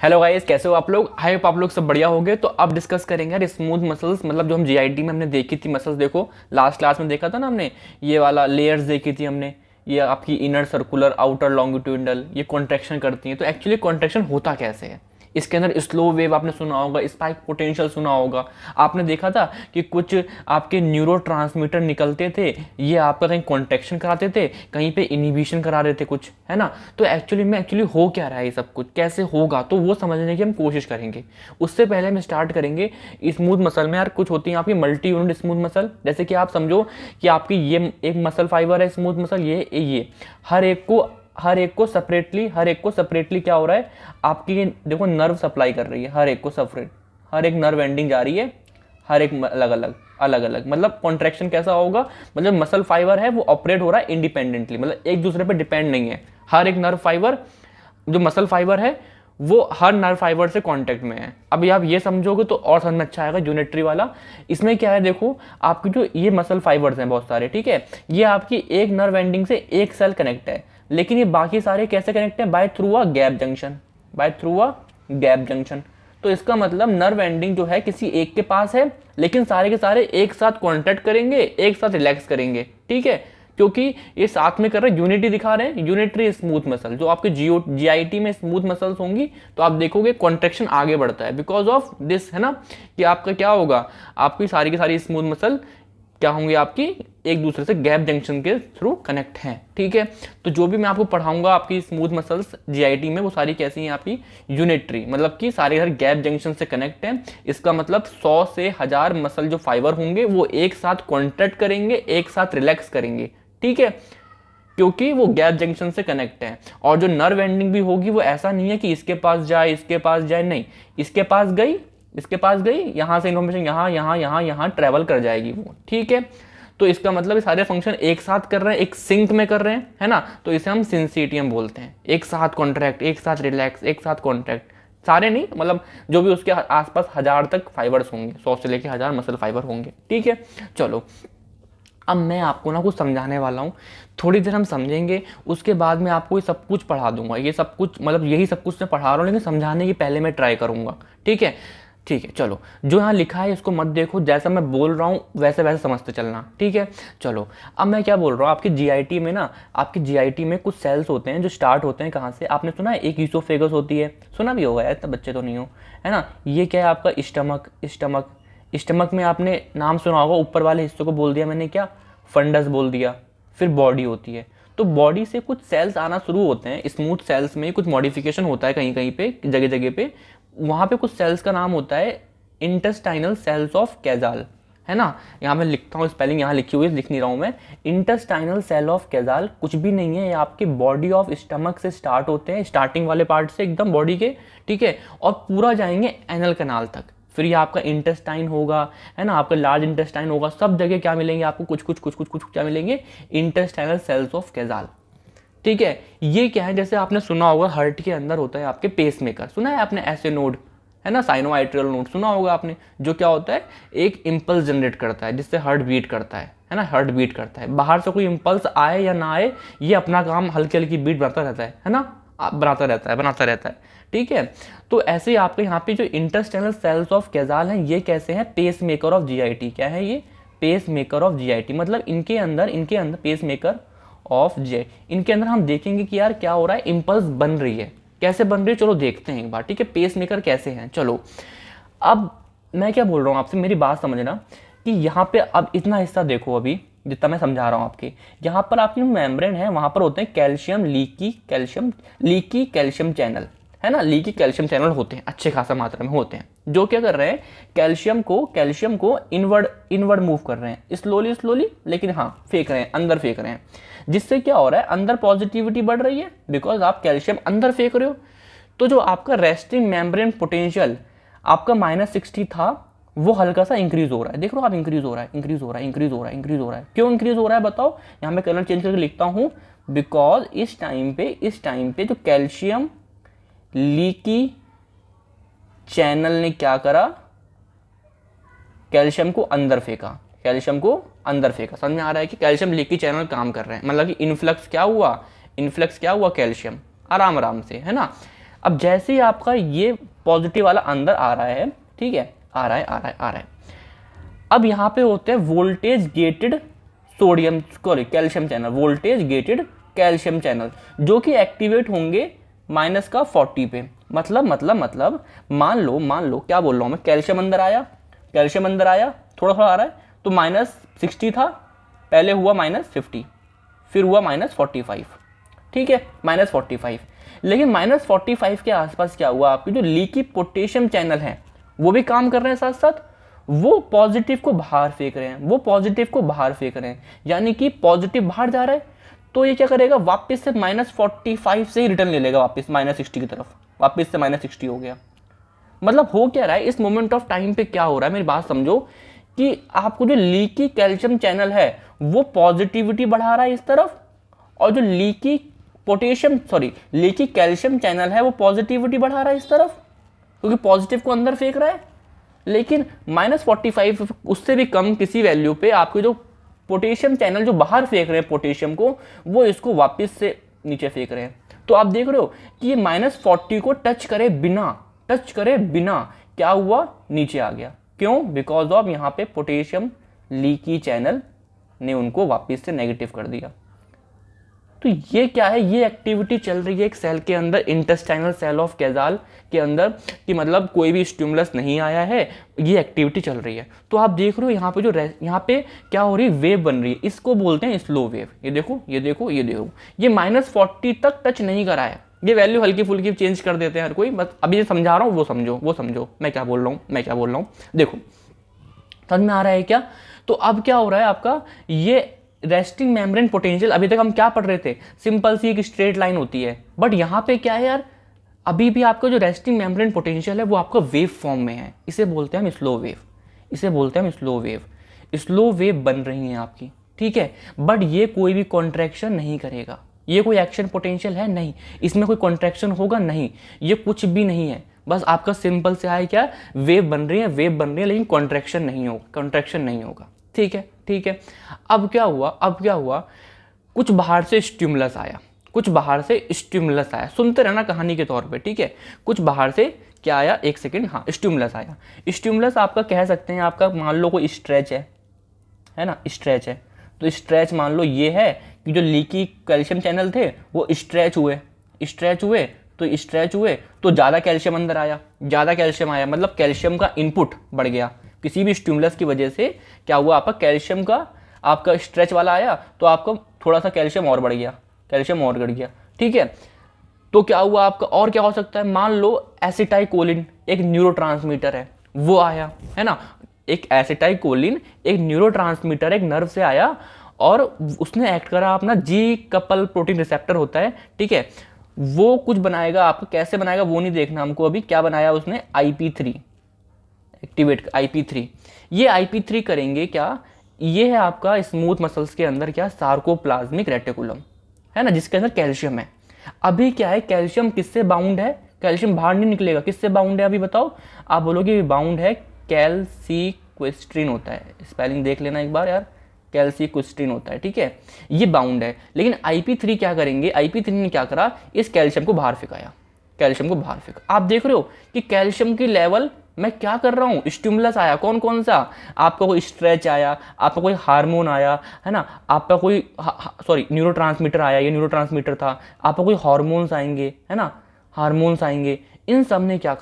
Hello guys, कैसे हो आप लोग। आई होप आप लोग सब बढ़िया होंगे। तो अब डिस्कस करेंगे यार स्मूथ मसल्स, मतलब जो हम जीआईटी में हमने देखी थी मसल्स। देखो लास्ट क्लास में देखा था ना हमने, ये वाला लेयर्स देखी थी हमने। ये आपकी इनर सर्कुलर, आउटर लॉन्गिट्यूडनल, ये कॉन्ट्रैक्शन करती हैं। तो एक्चुअली कॉन्ट्रैक्शन होता कैसे है, इसके अंदर स्लो वेव आपने सुना होगा, स्पाइक पोटेंशियल सुना होगा। आपने देखा था कि कुछ आपके न्यूरोट्रांसमीटर निकलते थे, ये आपका कहीं कॉन्ट्रैक्शन कराते थे, कहीं पे इनिबिशन करा रहे थे कुछ, है ना। तो एक्चुअली हो क्या रहा है, ये सब कुछ कैसे होगा, तो वो समझने की हम कोशिश करेंगे। उससे पहले हम स्टार्ट करेंगे स्मूथ मसल में। यार कुछ होती है आपकी मल्टी यूनिट स्मूथ मसल, जैसे कि आप समझो कि आपकी ये एक मसल फाइबर है स्मूथ मसल, ये हर एक को सेपरेटली क्या हो रहा है, आपकी देखो नर्व सप्लाई कर रही है हर एक को सेपरेट, हर एक नर्व एंडिंग जा रही है, हर एक अलग अलग। मतलब कॉन्ट्रैक्शन कैसा होगा, मतलब मसल फाइबर है वो ऑपरेट हो रहा है इंडिपेंडेंटली, मतलब एक दूसरे पे डिपेंड नहीं है। हर एक नर्व फाइबर, जो मसल फाइबर है वो हर नर्व फाइबर से कांटेक्ट में है। अब आप ये समझोगे तो और समझ में अच्छा आएगा यूनिटरी वाला। इसमें क्या है, देखो आपकी जो ये मसल फाइबर्स हैं बहुत सारे, ठीक है, ये आपकी एक नर्व एंडिंग से एक सेल कनेक्ट है, लेकिन ये बाकी सारे कैसे कनेक्ट हैं, by through a gap junction, तो इसका मतलब नर्व एंडिंग जो है किसी एक के पास है, लेकिन सारे के सारे एक साथ कॉन्टैक्ट करेंगे, एक साथ रिलैक्स करेंगे, ठीक है, क्योंकि ये साथ में कर रहे हैं, यूनिटी दिखा रहे हैं, यूनिटरी स्मूथ मसल। जो आपके जीआईटी में स्मूथ मसल्स होंगी तो आप देखोगे कॉन्ट्रैक्शन आगे बढ़ता है बिकॉज ऑफ दिस, है ना, कि आपका क्या होगा, आपकी सारी की सारी स्मूथ मसल क्या होंगी, आपकी एक दूसरे से गैप जंक्शन के थ्रू कनेक्ट हैं, ठीक है। तो जो भी मैं आपको पढ़ाऊंगा आपकी स्मूथ मसल्स जीआईटी में, वो सारी कैसी हैं, आपकी यूनिटरी, मतलब कि सारे हर गैप जंक्शन से कनेक्ट हैं। इसका मतलब 100 से 1000 मसल जो फाइबर होंगे वो एक साथ कॉन्ट्रैक्ट करेंगे, एक साथ रिलैक्स करेंगे, ठीक है, क्योंकि वो गैप जंक्शन से कनेक्ट है। और जो नर्व एंडिंग भी होगी वो ऐसा नहीं है कि इसके पास जाए, नहीं, इसके पास गई, यहां से इन्फॉर्मेशन यहाँ ट्रेवल कर जाएगी वो, ठीक है। तो इसका मतलब ये सारे फंक्शन एक साथ कर रहे हैं, एक सिंक में कर रहे हैं, है ना। तो इसे हम सिंसिटियम बोलते हैं, एक साथ कॉन्ट्रैक्ट, एक साथ रिलैक्स, एक साथ कॉन्ट्रैक्ट, सारे नहीं, मतलब जो भी उसके आसपास 1000 तक फाइबर्स होंगे, 100 से लेकर 1000 मसल फाइबर होंगे, ठीक है। चलो अब मैं आपको ना कुछ समझाने वाला हूँ, थोड़ी देर हम समझेंगे, उसके बाद मैं आपको ये सब कुछ पढ़ा दूंगा। ये सब कुछ मतलब यही सब कुछ मैं पढ़ा रहा हूँ, लेकिन समझाने की पहले मैं ट्राई करूंगा, ठीक है। ठीक है, चलो जो यहाँ लिखा है इसको मत देखो, जैसा मैं बोल रहा हूँ वैसे वैसे समझते चलना, ठीक है। चलो अब मैं क्या बोल रहा हूँ, आपकी जीआईटी में ना, आपकी जीआईटी में कुछ सेल्स होते हैं जो स्टार्ट होते हैं कहाँ से, आपने सुना है एक ईसोफेगस होती है, सुना भी होगा यार, इतना बच्चे तो नहीं हो, है ना। ये क्या है आपका स्टमक में आपने नाम सुना होगा, ऊपर वाले हिस्से को बोल दिया मैंने क्या, फंडस बोल दिया। फिर बॉडी होती है, तो बॉडी से कुछ सेल्स आना शुरू होते हैं, स्मूथ सेल्स में कुछ मॉडिफिकेशन होता है कहीं कहीं पे, जगह जगह पे, वहां पे कुछ सेल्स का नाम होता है इंटेस्टाइनल सेल्स ऑफ कैजाल, है ना। यहाँ मैं लिखता हूँ, स्पेलिंग यहाँ लिखी हुई है, लिख नहीं रहा हूँ मैं। इंटेस्टाइनल सेल ऑफ कैजाल कुछ भी नहीं है, ये आपकी बॉडी ऑफ स्टमक से स्टार्ट होते हैं, स्टार्टिंग वाले पार्ट से एकदम बॉडी के, ठीक है, और पूरा जाएंगे एनल कैनाल तक। फिर ये आपका इंटेस्टाइन होगा, है ना, आपका लार्ज इंटेस्टाइन होगा, सब जगह क्या मिलेंगे आपको, कुछ क्या मिलेंगे, इंटेस्टाइनल सेल्स ऑफ कैजाल, ठीक है। ये क्या है, जैसे आपने सुना होगा हार्ट के अंदर होता है आपके पेसमेकर, सुना है आपने, ऐसे नोड, है ना, साइनोआइट्रियल नोड सुना होगा आपने, जो क्या होता है, एक इंपल्स जनरेट करता है जिससे हार्ट बीट करता है ना, हार्ट बीट करता है। बाहर से कोई इंपल्स आए या ना आए, ये अपना काम हल्की हल्की बीट बनाता रहता है ना, बनाता रहता है, ठीक है। तो ऐसे ही आपके यहाँ पे जो इंटेस्टाइनल सेल्स ऑफ कैजाल हैं, ये कैसे हैं, पेस मेकर ऑफ जीआईटी। क्या है ये, पेस मेकर ऑफ जीआईटी, मतलब इनके अंदर पेस मेकर ऑफ जे, इनके अंदर हम देखेंगे कि यार क्या हो रहा है, इंपल्स बन रही है, कैसे बन रही है, चलो देखते हैं एक बार, ठीक है, पेस मेकर कैसे हैं। चलो अब मैं क्या बोल रहा हूँ आपसे, मेरी बात समझना, कि यहाँ पे अब इतना हिस्सा देखो, अभी जितना मैं समझा रहा हूँ आपके, यहाँ पर आपकी मेम्ब्रेन है, वहाँ पर होते हैं लीकी कैल्शियम चैनल, है ना, लीकी कैल्शियम चैनल होते हैं, अच्छे खासा मात्रा में होते हैं, जो क्या कर रहे हैं, कैल्शियम को इनवर्ड मूव कर रहे हैं, स्लोली, लेकिन हाँ फेंक रहे हैं, अंदर फेंक रहे हैं, जिससे क्या हो रहा है, अंदर पॉजिटिविटी बढ़ रही है, बिकॉज आप कैल्शियम अंदर फेंक रहे हो। तो जो आपका रेस्टिंग मेम्ब्रेन पोटेंशियल आपका -60 था, वो हल्का सा इंक्रीज हो रहा है, देख लो आप, इंक्रीज हो रहा है। क्यों इंक्रीज हो रहा है बताओ, यहाँ मैं कलर चेंज करके लिखता हूँ, बिकॉज इस टाइम पे जो कैल्शियम लीकी चैनल ने क्या करा, कैल्शियम को अंदर फेंका, समझ में आ रहा है कि कैल्शियम लीकी चैनल काम कर रहे हैं, मतलब कि इन्फ्लक्स क्या हुआ कैल्शियम, आराम से, है ना। अब जैसे ही आपका ये पॉजिटिव वाला अंदर आ रहा है, ठीक है, आ रहा है, अब यहाँ पे होते हैं voltage gated sodium sorry calcium channel, voltage gated calcium channel, जो कि एक्टिवेट होंगे माइनस का 40 पे। मतलब मान लो क्या बोल रहा हूँ मैं, कैल्शियम अंदर आया, थोड़ा थोड़ा आ रहा है, तो -60 था, पहले हुआ -50, फिर हुआ -45, ठीक है, -45। लेकिन -45 के आसपास क्या हुआ, आपकी जो लीकी पोटेशियम चैनल है वो भी काम कर रहे हैं, साथ साथ वो पॉजिटिव को बाहर फेंक रहे हैं, यानी कि पॉजिटिव बाहर जा रहा है, तो ये क्या करेगा, वापस से -45 से ही रिटर्न ले लेगा वापस -60 की तरफ, वापस से -60 हो गया। मतलब हो क्या रहा है इस मोमेंट ऑफ टाइम पे, क्या हो रहा है, मेरी बात समझो, कि आपको जो लीकी कैल्शियम चैनल है वो पॉजिटिविटी बढ़ा रहा है इस तरफ, और जो लीकी कैल्शियम चैनल है वो पॉजिटिविटी बढ़ा रहा है इस तरफ, क्योंकि पॉजिटिव को अंदर फेंक रहा है। लेकिन -45 उससे भी कम किसी वैल्यू पे आपके जो पोटेशियम चैनल जो बाहर फेंक रहे हैं पोटेशियम को, वो इसको वापस से नीचे फेंक रहे हैं। तो आप देख रहे हो कि ये -40 को टच करे बिना क्या हुआ, नीचे आ गया। क्यों? बिकॉज ऑफ यहाँ पे पोटेशियम लीकी चैनल ने उनको वापस से नेगेटिव कर दिया। तो ये क्या है, ये एक्टिविटी चल रही है एक सेल के अंदर, इंटेस्टाइनल सेल ऑफ कैजाल के अंदर, कि मतलब कोई भी स्टिमुलस नहीं आया है, ये एक्टिविटी चल रही है। तो आप देख रहे हो यहाँ पे यहाँ पे क्या हो रही है, वेव बन रही है, इसको बोलते हैं स्लो वेव। ये देखो ये -40 तक टच नहीं करा है, ये वैल्यू हल्की फुल्की चेंज कर देते हैं हर कोई, बस अभी ये समझा रहा हूँ वो समझो मैं क्या बोल रहा हूँ। देखो समझ में आ रहा है क्या? तो अब क्या हो रहा है आपका, ये रेस्टिंग मेम्ब्रेन पोटेंशियल, अभी तक हम क्या पढ़ रहे थे, सिंपल सी एक स्ट्रेट लाइन होती है, बट यहाँ पे क्या है यार, अभी भी आपका जो रेस्टिंग मेम्ब्रेन पोटेंशियल है वो आपका वेव फॉर्म में है, इसे बोलते हैं हम स्लो वेव बन रही है आपकी, ठीक है, बट ये कोई भी कॉन्ट्रैक्शन नहीं करेगा, ये कोई एक्शन पोटेंशियल है नहीं, इसमें कोई कॉन्ट्रैक्शन होगा नहीं, ये कुछ भी नहीं है, बस आपका सिंपल से है क्या, वेव बन रही है, लेकिन कॉन्ट्रैक्शन नहीं होगा, ठीक है। अब क्या हुआ, कुछ बाहर से स्टिमुलस आया, सुनते रहना कहानी के तौर पे, ठीक है। कुछ बाहर से क्या आया, एक सेकेंड, हाँ, स्टिमुलस आया। स्टिमुलस आपका कह सकते हैं, आपका मान लो कोई स्ट्रेच है ना, स्ट्रेच है, तो स्ट्रेच मान लो ये है कि जो लीकी कैल्शियम चैनल थे वो स्ट्रेच हुए तो ज़्यादा कैल्शियम अंदर आया, मतलब कैल्शियम का इनपुट बढ़ गया, किसी भी स्टिमुलस की वजह से क्या हुआ, आपका कैल्शियम का आपका स्ट्रेच वाला आया, तो आपका थोड़ा सा कैल्शियम और बढ़ गया, ठीक है। तो क्या हुआ आपका, और क्या हो सकता है, मान लो एसिटाइकोलिन एक न्यूरोट्रांसमीटर है, वो आया, है ना, एक एसिटाइकोलिन एक न्यूरोट्रांसमीटर एक नर्व से आया, और उसने एक्ट करा अपना जी कपल प्रोटीन रिसेप्टर होता है, ठीक है, वो कुछ बनाएगा, आपको कैसे बनाएगा वो नहीं देखना हमको अभी, क्या बनाया उसने, IP3 एक्टिवेट, IP3, ये IP3 करेंगे क्या, ये है आपका स्मूथ मसल्स के अंदर क्या, सार्कोप्लाज्मिक रेटिकुलम, है ना, जिसके अंदर कैल्शियम है। अभी क्या है, कैल्शियम किससे बाउंड है, कैल्शियम बाहर नहीं निकलेगा, किससे बाउंड है अभी बताओ, आप बोलोगे बाउंड है, कैल्सीक्विस्ट्रीन होता है, स्पेलिंग देख लेना एक बार यार, कैल्सीक्विस्ट्रीन होता है, ठीक है, ये बाउंड है। लेकिन IP3 क्या करेंगे, IP3 ने क्या करा, इस कैल्शियम को बाहर फेंका। आप देख रहे हो कि कैल्शियम की लेवल, मैं क्या कर रहा हूँ, स्टिमुलस आया, कौन सा, आपका कोई स्ट्रेच आया, आपका कोई हार्मोन आया, है ना, आपका कोई न्यूरोट्रांसमीटर आया, ये न्यूरोट्रांसमीटर था, आपका कोई हार्मोन्स आएंगे, है ना, इन सब ने क्या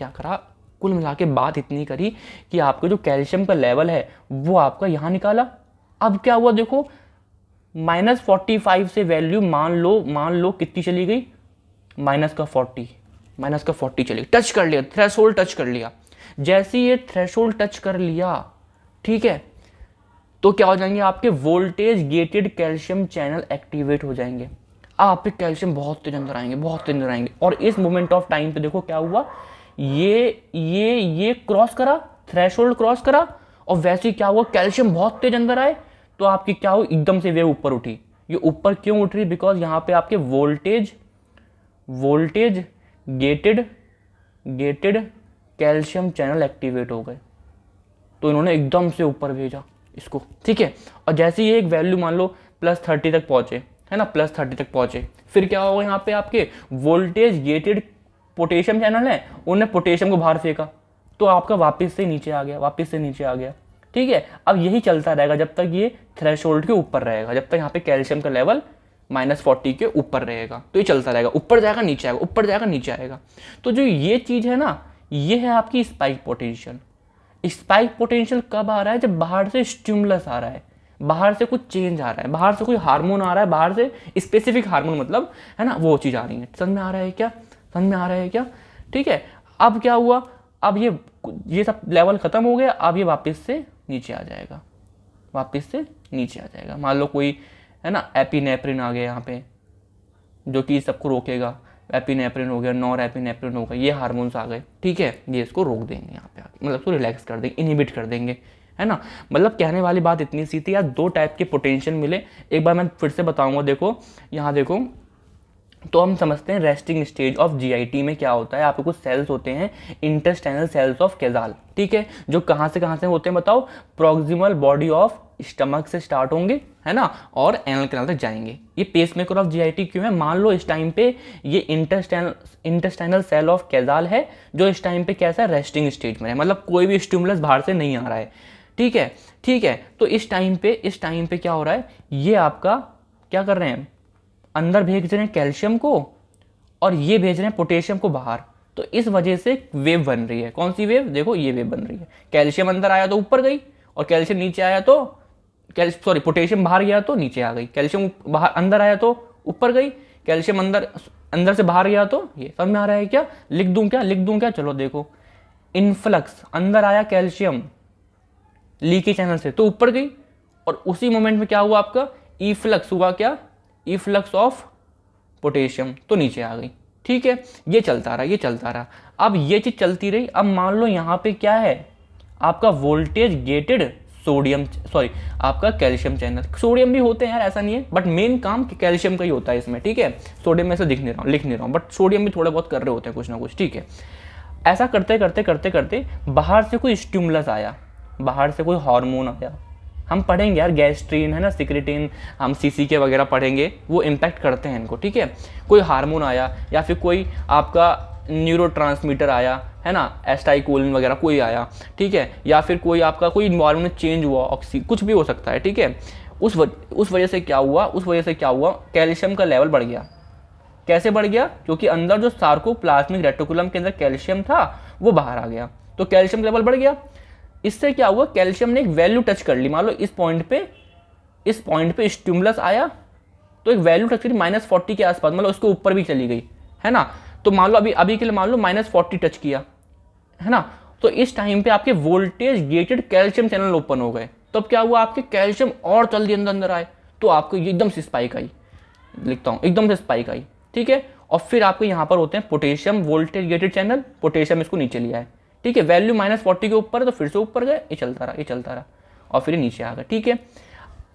करा, कुल मिला के बात इतनी करी कि आपका जो कैल्शियम का लेवल है वो आपका यहाँ निकाला। अब क्या हुआ देखो, -45 से वैल्यू मान लो कितनी चली गई, -40 चली, टच कर लिया, थ्रेशोल्ड टच कर लिया। जैसे ये थ्रेशोल्ड टच कर लिया, ठीक है, तो क्या हो जाएंगे, आपके voltage gated calcium channel activate हो जाएंगे, आप पे कैल्शियम बहुत तेज अंदर आएंगे। और इस मोमेंट ऑफ टाइम पे देखो क्या हुआ, ये क्रॉस करा, थ्रेशोल्ड क्रॉस करा, और वैसे ही क्या हुआ, कैल्शियम बहुत तेज अंदर आए, तो आपकी क्या हुई, एकदम से वेव ऊपर उठी। ये ऊपर क्यों उठ रही, बिकॉज यहाँ पे आपके voltage gated calcium channel activate हो गए, तो इन्होंने एकदम से ऊपर भेजा इसको, ठीक है। और जैसे ही एक वैल्यू मान लो +30 तक पहुंचे, है ना, +30 तक पहुंचे, फिर क्या होगा, यहाँ पे आपके वोल्टेज गेटेड पोटेशियम चैनल है, उन्होंने पोटेशियम को बाहर फेंका, तो आपका वापस से नीचे आ गया, वापस से नीचे आ गया। ठीक है, अब यही चलता रहेगा जब तक ये थ्रेशोल्ड के ऊपर रहेगा, जब तक यहाँ पे कैल्शियम का लेवल -40 के ऊपर रहेगा, तो ये चलता रहेगा, ऊपर जाएगा नीचे आएगा, ऊपर जाएगा नीचे आएगा। तो जो ये चीज़ है ना, ये है आपकी स्पाइक पोटेंशियल। स्पाइक पोटेंशियल कब आ रहा है? जब बाहर से स्टिमुलस आ रहा है, बाहर से कुछ चेंज आ रहा है, बाहर से कोई हार्मोन आ रहा है, बाहर से स्पेसिफिक हार्मोन, मतलब है ना, वो चीज़ आ रही है। समझ में आ रहा है क्या? समझ में आ रहा है क्या? ठीक है, अब क्या हुआ, अब ये सब लेवल खत्म हो गया, अब ये वापस से नीचे आ जाएगा, वापस से नीचे आ जाएगा। मान लो कोई है ना एपिनेफ्रिन आ गया यहाँ पे, जो कि सबको रोकेगा, एपिनेफ्रिन हो गया, नॉर एपिनेफ्रिन हो गया, ये हार्मोन्स आ गए। ठीक है, ये इसको रोक देंगे यहाँ पे आके, मतलब इसको रिलैक्स कर देंगे, इनहिबिट कर देंगे, है ना। मतलब कहने वाली बात इतनी सी थी यार, 2 टाइप के पोटेंशियल मिले। एक बार मैं फिर से बताऊंगा, देखो यहाँ देखो, तो हम समझते हैं रेस्टिंग स्टेज ऑफ जीआईटी में क्या होता है। आपके कुछ सेल्स होते हैं इंटेस्टाइनल सेल्स ऑफ कैजाल, ठीक है, जो कहाँ से होते हैं बताओ? प्रोक्सिमल बॉडी ऑफ स्टमक से स्टार्ट होंगे, है ना, और एनल कैनाल तक जाएंगे। ये पेसमेकर ऑफ जीआईटी क्यों है? मान लो इस टाइम पे ये इंटेस्टाइनल सेल ऑफ कैजाल है, जो इस टाइम पे कैसा है? रेस्टिंग स्टेज में है, मतलब कोई भी स्टिमुलस बाहर से नहीं आ रहा है। ठीक है, ठीक है, तो इस टाइम पे क्या हो रहा है? ये आपका क्या कर रहे हैं? अंदर भेज रहे हैं कैल्शियम को, और ये भेज रहे हैं पोटेशियम को बाहर। तो इस वजह से वेव बन रही है। कौन सी वेव? देखो ये वेव बन रही है। कैल्शियम अंदर आया तो ऊपर गई, और कैल्शियम नीचे आया तो पोटेशियम बाहर गया तो नीचे आ गई। कैल्शियम बाहर अंदर आया तो ऊपर गई, कैल्शियम अंदर से बाहर गया तो ये। समझ में आ रहा है क्या? लिख दूं क्या? चलो देखो, इनफ्लक्स, अंदर आया कैल्शियम लीकी चैनल से तो ऊपर गई, और उसी मोमेंट में क्या हुआ आपका? इफ्लक्स हुआ। क्या? इफ्लक्स ऑफ पोटेशियम, तो नीचे आ गई। ठीक है, ये चलता रहा। अब ये चीज चलती रही। अब मान लो यहाँ पे क्या है? आपका वोल्टेज गेटेड आपका कैल्शियम चैनल। सोडियम भी होते हैं यार, ऐसा नहीं है, बट मेन काम कैल्शियम का ही होता है इसमें। ठीक है, सोडियम में से लिख नहीं रहा हूँ, बट सोडियम भी थोड़ा बहुत कर रहे होते हैं कुछ ना कुछ। ठीक है, ऐसा करते बाहर से कोई स्टिमुलस आया, बाहर से कोई हार्मोन आया। हम पढ़ेंगे यार, गैस्ट्रीन है ना, सिक्रेटिन, हम सीसी के वगैरह पढ़ेंगे, वो इम्पैक्ट करते हैं इनको। ठीक है, कोई हार्मोन आया, या फिर कोई आपका न्यूरोट्रांसमीटर आया, है ना, एस्टाइकोलिन वगैरह कोई आया। ठीक है, या फिर कोई आपका कोई इन्वायरमेंट चेंज हुआ, कुछ भी हो सकता है। ठीक है, उस वजह से क्या हुआ? कैल्शियम का लेवल बढ़ गया। कैसे बढ़ गया? क्योंकि अंदर जो सार्कोप्लाज्मिक रेटिकुलम के अंदर कैल्शियम था, वो बाहर आ गया, तो कैल्शियम लेवल बढ़ गया। इससे क्या हुआ? कैल्शियम ने एक वैल्यू टच कर ली। मान लो इस पॉइंट पे स्टिमुलस आया, तो एक वैल्यू टच करी -40 के आसपास, मतलब उसके ऊपर भी चली गई, है ना। तो मान लो अभी के लिए मान लो -40 टच किया, है ना, तो इस टाइम पे आपके voltage gated calcium channel open हो गए। तो अब क्या हुआ? आपके कैल्शियम और जल्दी अंदर आए, तो आपको एकदम से स्पाइक आई। लिखता हूँ, एकदम से स्पाइक आई। ठीक है, और फिर आपके यहाँ पर होते हैं potassium voltage gated channel, potassium इसको नीचे लिया है। ठीक है, वैल्यू -40 के ऊपर है, तो फिर से ऊपर गए, ये चलता रहा, और फिर नीचे आ गया। ठीक है,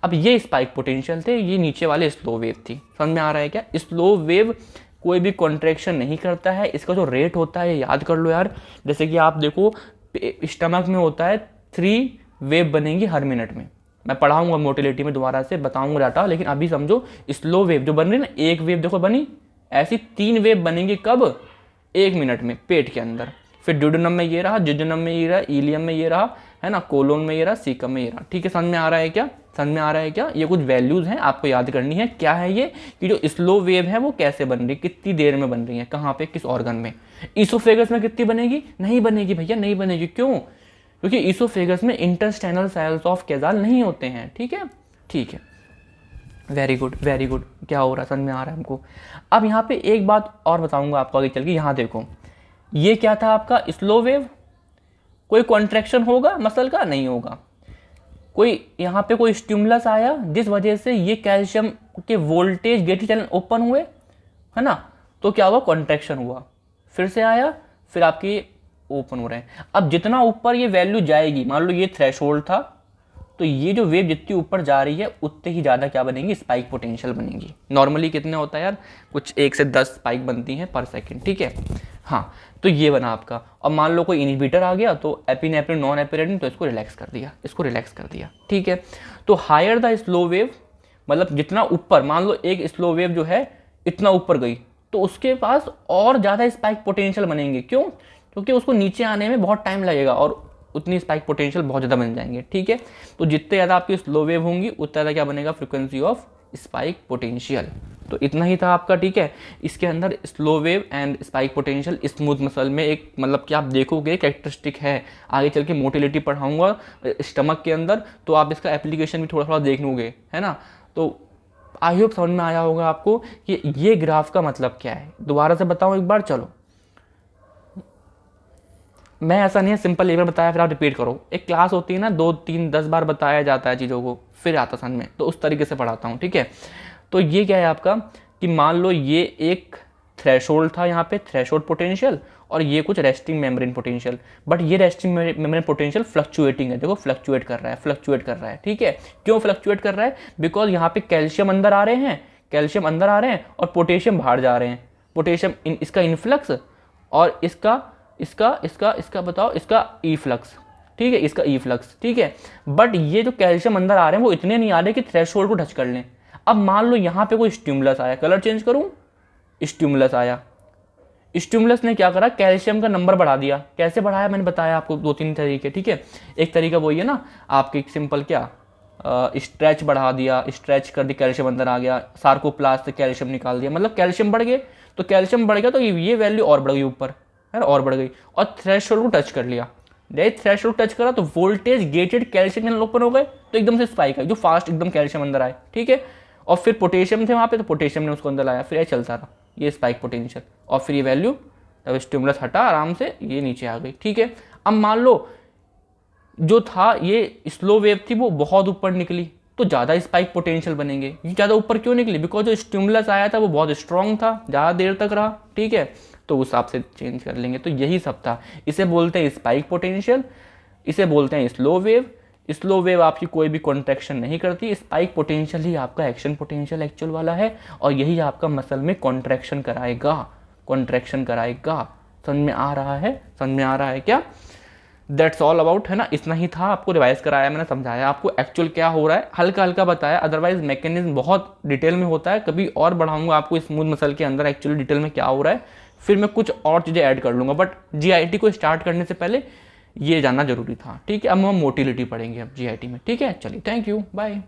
अब ये स्पाइक पोटेंशियल थे, ये नीचे वाले स्लो वेव थी। समझ में आ रहा है क्या? स्लो वेव कोई भी कॉन्ट्रैक्शन नहीं करता है, इसका जो रेट होता है याद कर लो यार। जैसे कि आप देखो, स्टमक में होता है 3 वेव बनेंगी हर मिनट में। मैं पढ़ाऊंगा मोटिलिटी में, दोबारा से बताऊंगा डाटा, लेकिन अभी समझो स्लो वेव जो बन रही है ना, एक वेव देखो बनी, ऐसी 3 वेव बनेंगी। कब? 1 मिनट में, पेट के अंदर। फिर ड्यूडेनम में ये रहा, जिजोनम में ये रहा, इलियम में ये रहा, है ना, कोलोन में ये रहा, सीकम में ये रहा। ठीक है, समझ में आ रहा है क्या? ये कुछ वैल्यूज हैं, आपको याद करनी है। क्या है ये? कि जो स्लो वेव है वो कैसे बन रही है, कितनी देर में बन रही है, कहाँ पे, किस ऑर्गन में। ईसोफेगस में कितनी बनेगी? नहीं बनेगी भैया, नहीं बनेगी। क्यों? क्योंकि ईसोफेगस में इंटेस्टाइनल सेल्स ऑफ कैजाल नहीं होते हैं। ठीक है, वेरी गुड। क्या हो रहा है? समझ में आ रहा है हमको। अब यहाँ पे एक बात और बताऊंगा आपको आगे चल के। यहाँ देखो, ये क्या था आपका? Slow wave. कोई कॉन्ट्रैक्शन होगा मसल का? नहीं होगा। कोई यहाँ पे कोई स्टिमुलस आया, जिस वजह से ये कैल्शियम के वोल्टेज गेटेड चैनल ओपन हुए, है ना, तो क्या हुआ? कॉन्ट्रैक्शन हुआ। फिर से आया, फिर आपके ओपन हो रहे हैं। अब जितना ऊपर ये वैल्यू जाएगी, मान लो ये थ्रेशोल्ड था, तो ये जो वेव जितनी ऊपर जा रही है, उतने ही ज़्यादा क्या बनेगी? स्पाइक पोटेंशियल बनेगी। नॉर्मली कितने होता है यार? कुछ 1 से 10 स्पाइक बनती हैं पर सेकेंड। ठीक है, हाँ, तो ये बना आपका। अब मान लो कोई इनहिबिटर आ गया, तो एपिनेफ्रिन, नॉन एपिनेफ्रिन, तो इसको रिलैक्स कर दिया। ठीक है, तो हायर द स्लो वेव, मतलब जितना ऊपर, मान लो एक स्लो वेव जो है इतना ऊपर गई, तो उसके पास और ज़्यादा स्पाइक पोटेंशियल बनेंगे। क्यों? क्योंकि उसको नीचे आने में बहुत टाइम लगेगा और उतनी स्पाइक पोटेंशियल बहुत ज़्यादा बन जाएंगे। ठीक है, तो जितने ज़्यादा आपकी स्लो वेव होंगी उतना ज़्यादा क्या बनेगा, फ्रिक्वेंसी ऑफ स्पाइक पोटेंशियल। तो इतना ही था आपका। ठीक है, इसके अंदर slow wave and spike potential smooth muscle में एक मतलब कि आप देखोगे कैरेक्टरिस्टिक है। आगे चल के मोटिलिटी पढ़ाऊंगा स्टमक के अंदर, तो आप इसका एप्लीकेशन भी थोड़ा थोड़ा देख लोगे, है ना। तो आई होप समझ में आया होगा आपको कि ये ग्राफ का मतलब क्या है। दोबारा से बताऊं एक बार, चलो मैं ऐसा नहीं है सिंपल एक बार बताया फिर आप रिपीट करो। एक क्लास होती है ना, 2 3 10 बार बताया जाता है चीज़ों को, फिर आता समझ में, तो उस तरीके से पढ़ाता हूँ। ठीक है, तो ये क्या है आपका कि मान लो ये एक थ्रेशोल्ड था, यहाँ पे थ्रेशोल्ड पोटेंशियल, और ये कुछ रेस्टिंग मेम्ब्रेन पोटेंशियल। बट ये रेस्टिंग मेम्ब्रेन पोटेंशियल फ्लक्चुएटिंग है, देखो फ्लक्चुएट कर रहा है, फ्लक्चुएट कर रहा है। ठीक है, क्यों फ्लक्चुएट कर रहा है? बिकॉज यहाँ पे कैल्शियम अंदर आ रहे हैं, कैल्शियम अंदर आ रहे हैं और पोटेशियम बाहर जा रहे हैं। पोटेशियम इसका इनफ्लक्स और इसका इसका इसका इसका बताओ इसका ई फ्लक्स। ठीक है, इसका ई फ्लक्स। ठीक है, बट ये जो कैल्शियम अंदर आ रहे हैं वो इतने नहीं आ रहे कि थ्रेशोल्ड को टच कर लें। अब मान लो यहाँ पे कोई स्टिमुलस आया, कलर चेंज करूँ, स्टिमुलस आया, स्टिमुलस ने क्या करा, कैल्शियम का नंबर बढ़ा दिया। कैसे बढ़ाया मैंने बताया आपको 2-3 तरीके। ठीक है, एक तरीका वही है ना आपके सिंपल क्या स्ट्रेच बढ़ा दिया, स्ट्रेच कर दी, कैल्शियम अंदर आ गया, सार्कोप्लास्ट से कैल्शियम निकाल दिया, मतलब कैल्शियम बढ़ गए। तो कैल्शियम बढ़ गया तो ये वैल्यू और बढ़ गई ऊपर, है ना, और बढ़ गई, और थ्रेशोल्ड को टच कर लिया। थ्रेशोल्ड टच करा तो voltage gated calcium channel open हो गए, तो एकदम से स्पाइक आई, जो फास्ट एकदम कैल्शियम अंदर आए। ठीक है, और फिर पोटेशियम थे वहाँ पे, तो पोटेशियम ने उसको अंदर लाया, फिर ये चलता रहा, ये स्पाइक पोटेंशियल, और फिर ये वैल्यू तब स्टिमुलस हटा आराम से, ये नीचे आ गई। ठीक है, अब मान लो जो था ये स्लो वेव थी वो बहुत ऊपर निकली, तो ज़्यादा स्पाइक पोटेंशियल बनेंगे। ये ज़्यादा ऊपर क्यों निकली? बिकॉज जो स्टिमुलस आया था वो बहुत स्ट्रॉन्ग था, ज़्यादा देर तक रहा। ठीक है, तो उस हिसाब से चेंज कर लेंगे। तो यही सब था, इसे बोलते हैं स्पाइक पोटेंशियल, इसे बोलते हैं स्लो वेव। स्लो वेव आपकी कोई भी कॉन्ट्रैक्शन नहीं करती, स्पाइक पोटेंशियल ही आपका एक्शन पोटेंशियल एक्चुअल वाला है, और यही आपका मसल में कॉन्ट्रैक्शन कराएगा, कॉन्ट्रैक्शन कराएगा। समझ में आ रहा है? समझ में आ रहा है क्या? दैट्स ऑल अबाउट, है ना। इतना ही था, आपको रिवाइज कराया मैंने, समझाया आपको एक्चुअल क्या हो रहा है, हल्का हल्का बताया। अदरवाइज मैकेनिज्म बहुत डिटेल में होता है, कभी और बढ़ाऊंगा आपको स्मूथ मसल के अंदर एक्चुअली डिटेल में क्या हो रहा है, फिर मैं कुछ और चीज़ें ऐड कर लूँगा। बट जीआईटी को स्टार्ट करने से पहले ये जानना जरूरी था। ठीक है, अब हम मोटिलिटी पढ़ेंगे अब जीआईटी में। ठीक है, चलिए, थैंक यू, बाय।